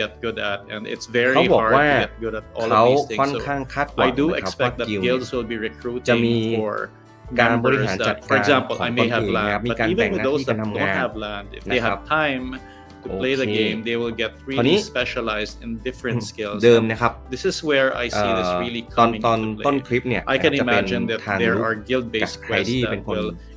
get good at, and it's very เขาบอก hard ว่า to get good at all เขา of these ค่อน things. ข้าง So คาดหวัง I do นะครับว่า expect that กิลด์ guilds will be จะมี recruiting for การบริ members หารจัด that, กา for ร example, ของ I ต may นเอ have งนะครับ land, มี but การแบ่ง even ห with น้า those ที่การ that ทำ don't งาน have land, if นะ they ครับ have time to play the โอเค game, they will get คราวนี้ really specialized in different skills. เดิม And นะครับ this is where I see this really ตอน coming ต้น into ต้น play. คลิปเนี่ย I can จะเป็น imagine that ทาง there ลุก are กับ guild-based ไฮดี้ quests เป็น that คน will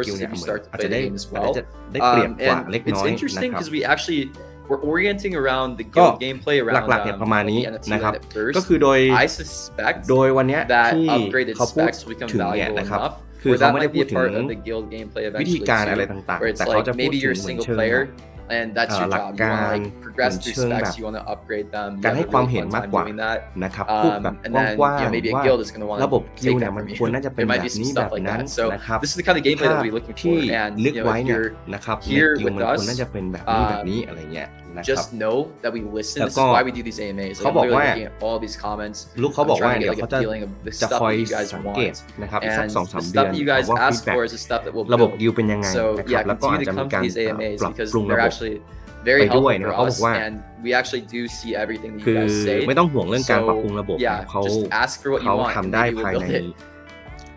resources if you start to อาจ play จะ the ได้ game as อาจ well. จะได้เปรียบกว่า And เล็กน้ it's อย interesting นะครับ because we're orienting around the ก็ guild gameplay ห around ลักๆเนี่ยประมาณนี้ the NFT นะครับ land at first. ก็คือโดย I suspect วันเนี้ย that ที่ upgraded เขาพูด specs will become ถึงเนี่ย valuable นะครับ enough คือ where เขา that ไม่ได้ might พู be ด a ถึง part of the guild gameplay วิธี eventually การอะไร too, ต่าง where ๆ แต่ it's เขา like จะพูด maybe ถึง you're a เหมือน single เชิง player and that's your หลัก job. You กา want to ร like progress เหมือน through เชิงแบบ specs, you want to upgrade them, you การ have ให้ a ความ really เห็น fun มาก time กว่า doing that. นะครับพูดแบบ And then กว้าง maybe a ๆว่า guild is going to want ระบบ to กิล take เนี่ย that มัน from ควร you. น่าจะเป็น There แบ might บ be some นี้แบ stuff บ like นั้น that. So นะครับ this is the kind of gameplay ถ้า that we're looking ที่ for. And นึก you know, ไว้ if เนี่ย you're นะครับใน here กิล with มันควร us, น่าจะเป็นแบบนี้แบบนี้อะไรเงี้ยนะครับ just know that we listen. แล้ว This ก็ is why we do these AMAs. Like, เขา I'm บอก literally ว่า looking at all these comments. ลูกเขา I'm บอกว่า trying to เดี๋ยว get เขา like a จะ feeling of the จะ stuff คอย that you guys สังเกต want. นะครับอีกสัก And 2-3 the เดือน stuff that you guys ว่า ask ฟีดแบ็ for is the stuff that we'll ระบบ build. กิลเป็นยังไง So นะครับ yeah, แล้วก็อาจ continue จะ to มี come กา to ร these AMAs ปรับ because ปรุงระ they're บบ actually very ไปด้วย helpful นะ for เขาบอ us, กว่า and we actually do see everything that คื you อ guys say. ไม่ต้องห่วงเรื่องการปรับปรุง So ระบบ yeah, เขา just ask for what you เขา want, and ทำได้ maybe ภาย we'll ใน build it.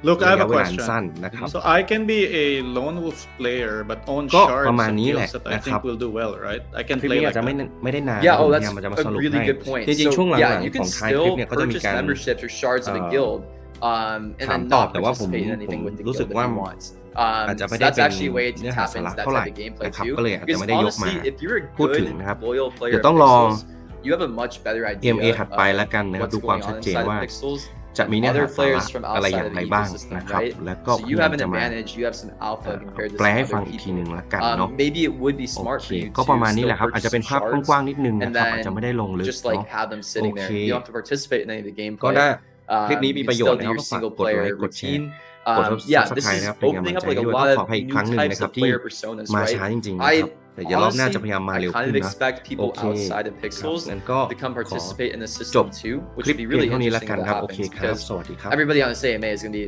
Look, I ระ have ยะ a เวลา question. สั้นนะครับ So I can be a lone wolf player, but own ก็ shards ประมาณ of นี้แหละ guilds that I นะครับ think will do well, right? I can คลิป play นี้อาจ like จะ that. ไม่ได้นาน Yeah, oh, พ that's ยายามจะมา a สรุป really ให้ good point. จริงๆ ช่วง So หลั yeah, ง you ๆขอ can งท้ายคลิป still เนี่ยก็จะมี purchase การ memberships or shards of a Uh, guild, and ถาม then ตอบ not แต่ว่าผม participate in anything with the รู้สึก guild ว่า that you want. อาจจะ So ไม่ได้ that's เป็น actually a way to เนื้อหา tap สา into ระ that เท่าไหร่ type of gameplay นะครับ too. ก็เลยอาจจะ Because ไม่ได้ยกมา honestly, if you're a พูดถึง good นะครับ loyal player เดี๋ยว of ต้องรอ Pixels, you have a much better idea MA ถัดไปแล้วกันนะครับ what's ดูความ going ชั on ดเจน inside ว่า of Pixels. จะมีเนื้อหา other สาระ players from อะไรอ outside ย่าง of the ไรบ้าง ecosystem, นะครับ right? แล้วก็ So พ you ยายาม have an จะมา advantage, you have some alpha compared to แปล some ให้ฟั other งอีกที people. หนึ่งละกันเนาะ Maybe it would be โอ smart เค for you ก็ประมาณ to นี้แห still ละครับอาจจะ purchase เป็น some ภาพ shards กว้างๆนิดนึง and นะครับอาจจะไม่ได้ then ลงลึก just like เนาะ have them โอ sitting เค there. You don't have to participate in any of the ก็ gameplay. ได้คลิปนี้ You มี can ประโยช still น์ do นะครับ your ก็ฝาก single กดไล player ค์กดแชร์ routine. กด Yeah, this Subscribe is นะครับเป็นกำลัง opening ใจ up like ให้ a ด้วย lot ก็ขอ of ให้อีก new ครั้งหนึ่ง types นะครับ of ที่ player personas, มา right? ช้าจริงๆนะครับ แต่เดี๋ยวรอบหน้าจะพยายามมา I เร็ว kind ขึ้น of นะ expect โอ people เค outside of ครับ Pixels งั้นก็ to come ขอ participate in the จ system บ too, which คลิป would be เพียง really เท่านี้ละ interesting กัน what ครับโอเค happens ครับ because สวัสดีครับ everybody on this AMA is going to be